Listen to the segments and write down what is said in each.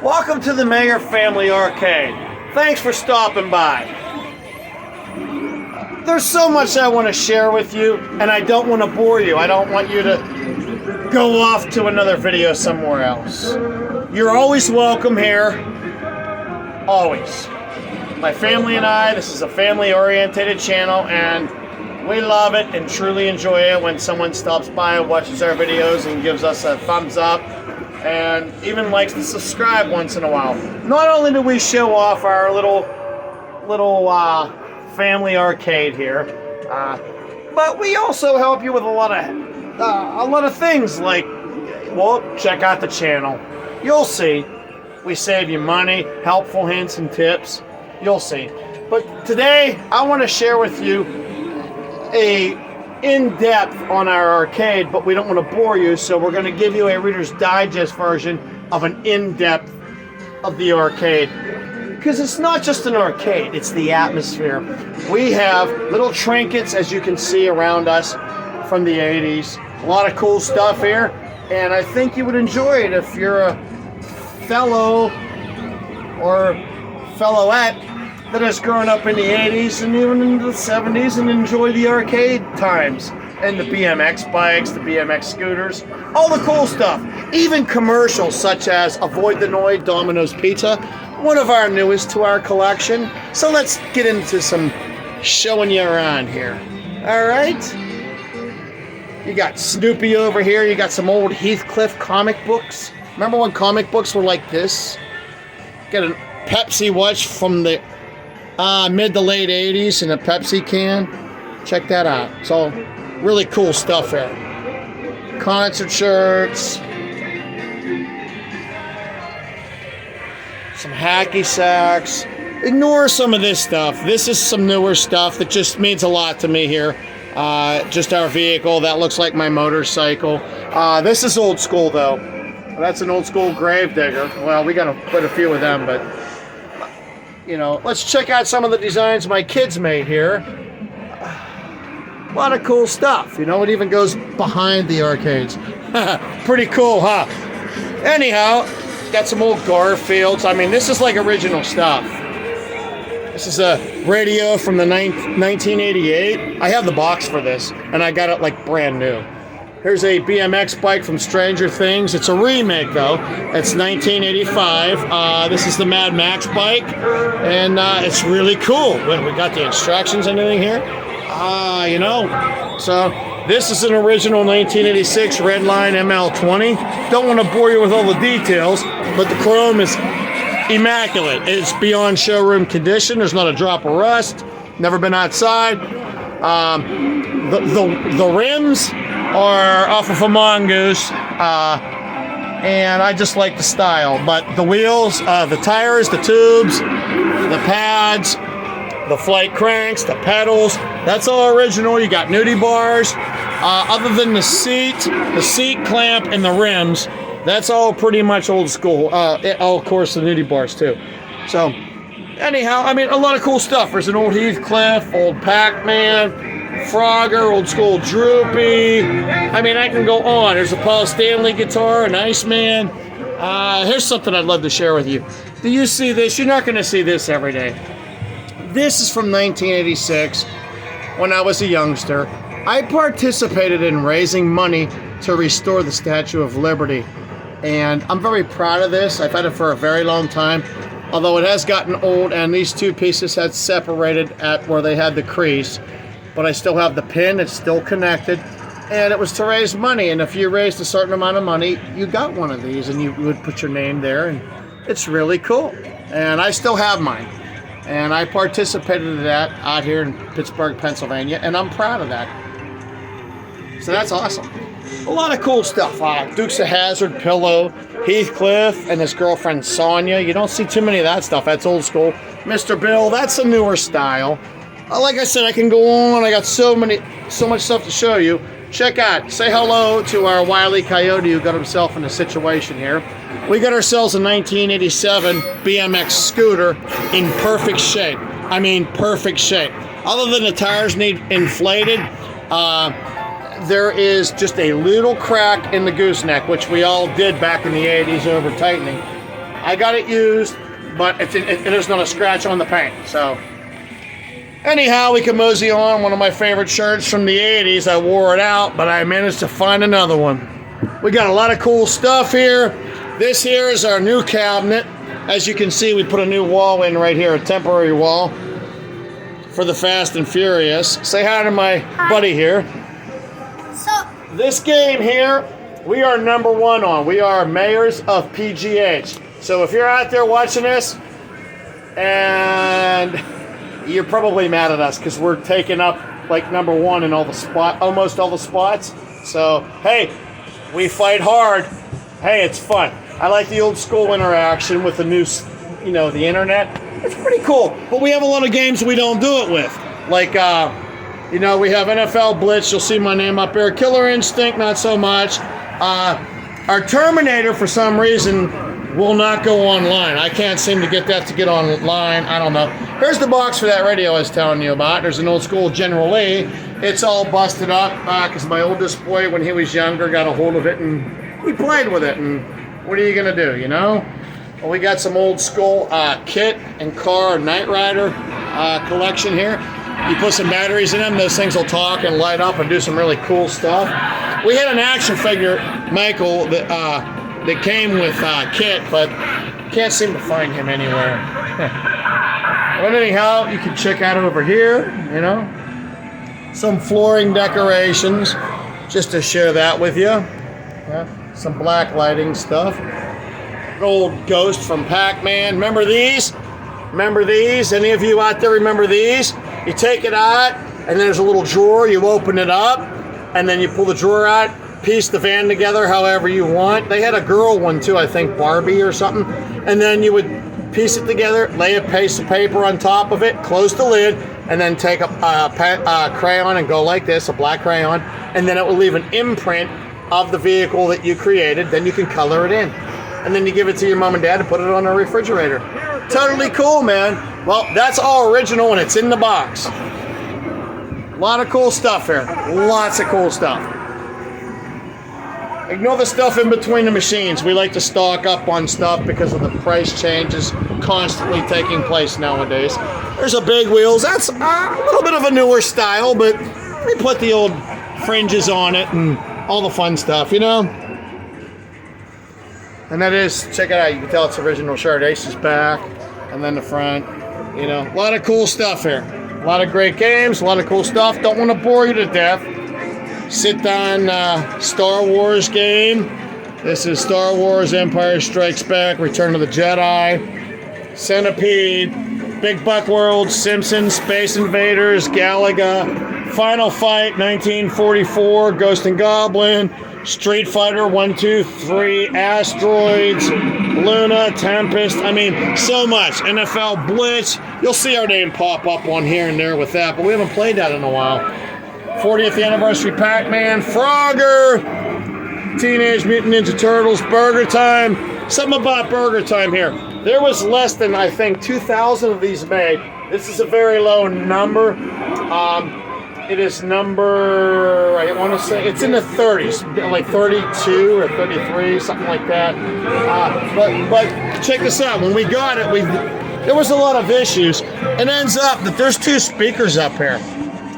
Welcome to the Mayor Family Arcade. Thanks for stopping by. There's so much I want to share with you, and I don't want to bore you. I don't want you to go off to another video somewhere else. You're always welcome here. Always. My family and I, this is a family-oriented channel, and we love it and truly enjoy it when someone stops by and watches our videos and gives us a thumbs up and even likes to subscribe once in a while. Not only do we show off our little family arcade here, but we also help you with a lot of things like, well, check out the channel. You'll see. We save you money, helpful hints and tips. You'll see. But today, I want to share with you a in-depth on our arcade, but we don't want to bore you, so we're going to give you a Reader's Digest version of an in-depth of the arcade. Because it's not just an arcade, it's the atmosphere. We have little trinkets, as you can see around us, from the 80s. A lot of cool stuff here, and I think you would enjoy it if you're a fellow or fellowette that has grown up in the 80s and even into the 70s and enjoy the arcade times and the BMX bikes, the BMX scooters, all the cool stuff. Even commercials such as Avoid the Noid Domino's Pizza, one of our newest to our collection. So let's get into some showing you around here. All right. You got Snoopy over here. You got some old Heathcliff comic books. Remember when comic books were like this? Got a Pepsi watch from the mid to late 80s in a Pepsi can. Check that out. It's all really cool stuff here. Concert shirts. Some hacky sacks. Ignore some of this stuff. This is some newer stuff that just means a lot to me here. Just our vehicle. That looks like my motorcycle. This is old school though. That's an old school Gravedigger. Well, we got quite a few of them, but you know, let's check out some of the designs my kids made here. A lot of cool stuff. You know, it even goes behind the arcades. Pretty cool, huh? Anyhow, got some old Garfields. I mean, this is like original stuff. This is a radio from the 1988. I have the box for this, and I got it like brand new. Here's a BMX bike from Stranger Things. It's a remake, though. It's 1985. This is the Mad Max bike, and it's really cool. We got the instructions and everything here. You know, so this is an original 1986 Redline ML20. Don't want to bore you with all the details, but the chrome is immaculate. It's beyond showroom condition. There's not a drop of rust. Never been outside. The rims are off of a Mongoose, and I just like the style. But the wheels, the tires, the tubes, the pads, the flight cranks, the pedals, that's all original. You got nudie bars. Other than the seat clamp, and the rims, that's all pretty much old school. Of course, the nudie bars too. So, anyhow, I mean, a lot of cool stuff. There's an old Heathcliff, old Pac-Man, Frogger, old school Droopy. I mean, I can go on. There's a Paul Stanley guitar, an Iceman. Here's something I'd love to share with you. Do you see this? You're not going to see this every day. This is from 1986, when I was a youngster. I participated in raising money to restore the Statue of Liberty. And I'm very proud of this. I've had it for a very long time. Although it has gotten old, and these two pieces had separated at where they had the crease. But I still have the pin, it's still connected, and it was to raise money, and if you raised a certain amount of money, you got one of these, and you would put your name there, and it's really cool. And I still have mine, and I participated in that out here in Pittsburgh, Pennsylvania, and I'm proud of that. So that's awesome. A lot of cool stuff. Dukes of Hazzard pillow, Heathcliff and his girlfriend Sonia. You don't see too many of that stuff. That's old school. Mr. Bill, that's a newer style. Like I said, I can go on. I got so much stuff to show you. Check out, say hello to our Wile E. Coyote who got himself in a situation here. We got ourselves a 1987 BMX scooter in perfect shape. I mean, perfect shape. Other than the tires need inflated, there is just a little crack in the gooseneck, which we all did back in the 80s over tightening. I got it used, but there's not a scratch on the paint. So anyhow, we can mosey on. One of my favorite shirts from the 80s. I wore it out, but I managed to find another one. We got a lot of cool stuff here. This here is our new cabinet. As you can see, we put a new wall in right here, a temporary wall for the Fast and Furious. Say hi to my buddy here. So This game here, we are #1 on. We are mayors of PGH. So if you're out there watching this, and you're probably mad at us because we're taking up like #1 in almost all the spots. So hey, we fight hard. Hey, it's fun. I like the old school interaction with the new, the internet. It's pretty cool. But we have a lot of games we don't do it with. Like, we have NFL Blitz. You'll see my name up there. Killer Instinct, not so much. Our Terminator, for some reason, will not go online. I can't seem to get that to get online. I don't know. Here's the box for that radio I was telling you about. There's an old school General Lee. It's all busted up because my oldest boy, when he was younger, got a hold of it and he played with it. And what are you going to do, Well, we got some old school Kit and Car Knight Rider collection here. You put some batteries in them, those things will talk and light up and do some really cool stuff. We had an action figure, Michael, that came with Kit, but can't seem to find him anywhere. But anyhow, you can check out over here, some flooring decorations, just to share that with you. Yeah, some black lighting stuff. An old ghost from Pac-Man. Remember these? Remember these? Any of you out there remember these? You take it out, and there's a little drawer. You open it up, and then you pull the drawer out, piece the van together however you want. They had a girl one too, I think Barbie or something. And then you would piece it together, lay a piece of paper on top of it, close the lid, and then take a crayon and go like this, a black crayon, and then it will leave an imprint of the vehicle that you created. Then you can color it in. And then you give it to your mom and dad to put it on a refrigerator. Totally cool, man. Well, that's all original and it's in the box. A lot of cool stuff here. Lots of cool stuff. Ignore the stuff in between the machines. We like to stock up on stuff because of the price changes constantly taking place nowadays. There's a big wheels. That's a little bit of a newer style, but we put the old fringes on it and all the fun stuff, And that is, check it out. You can tell it's original shirt. Ace is back, and then the front. A lot of cool stuff here. A lot of great games, a lot of cool stuff. Don't want to bore you to death. Sit down Star Wars game. This is Star Wars Empire Strikes Back, Return of the Jedi, Centipede, Big Buck World, Simpsons, Space Invaders, Galaga, Final Fight 1944, Ghost and Goblin, Street Fighter 1, 2, 3, Asteroids, Luna, Tempest. I mean, so much. NFL Blitz. You'll see our name pop up on here and there with that, but we haven't played that in a while. 40th Anniversary Pac-Man, Frogger, Teenage Mutant Ninja Turtles, Burger Time. Something about Burger Time here. There was less than, I think, 2,000 of these made. This is a very low number. It is number, I want to say, it's in the 30s, like 32 or 33, something like that. But check this out. When we got it, there was a lot of issues. It ends up that there's 2 speakers up here.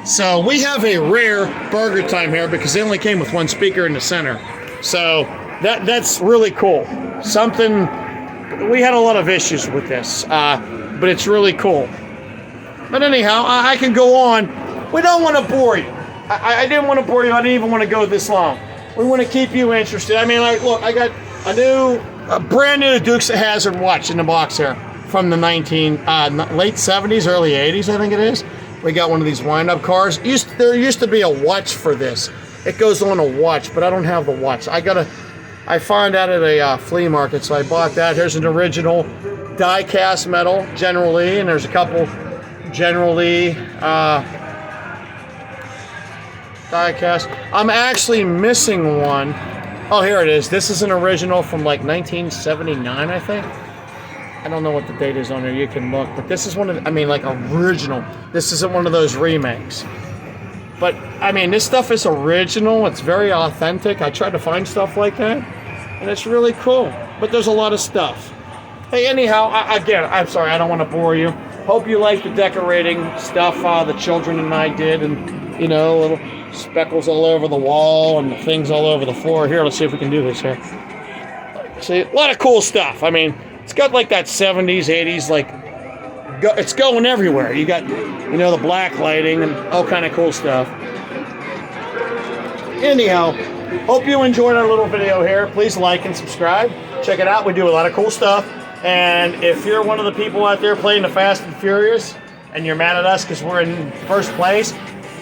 So we have a rare Burger Time here because they only came with 1 speaker in the center. So that's really cool. We had a lot of issues with this, but it's really cool. But anyhow, I can go on. We don't want to bore you. I didn't want to bore you. I didn't even want to go this long. We want to keep you interested. I mean, look, I got a brand new Dukes of Hazzard watch in the box here from the late 70s, early 80s, I think it is. We got one of these wind-up cars. There used to be a watch for this. It goes on a watch, but I don't have the watch. I found out at a flea market, so I bought that. Here's an original die-cast metal, General Lee, and there's a couple General Lee die-cast. I'm actually missing one. Oh, here it is. This is an original from like 1979, I think. I don't know what the date is on there. You can look. But this is original. This isn't one of those remakes. But, this stuff is original. It's very authentic. I try to find stuff like that. And it's really cool. But there's a lot of stuff. Hey, anyhow, again, I'm sorry, I don't want to bore you. Hope you like the decorating stuff the children and I did, and you know, little speckles all over the wall and things all over the floor. Here, let's see if we can do this here. See, a lot of cool stuff. I mean, it's got like that 70s, 80s, like, it's going everywhere. You got, you know, the black lighting and all kind of cool stuff. Anyhow, hope you enjoyed our little video here. Please like and subscribe. Check it out. We do a lot of cool stuff. And if you're one of the people out there playing the Fast and Furious and you're mad at us because we're in first place,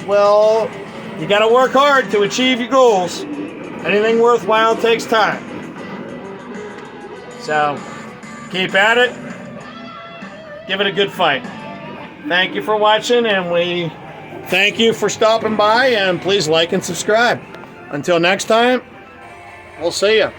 well, you got to work hard to achieve your goals. Anything worthwhile takes time. So, keep at it. Give it a good fight. Thank you for watching, and we thank you for stopping by, and please like and subscribe. Until next time, we'll see ya.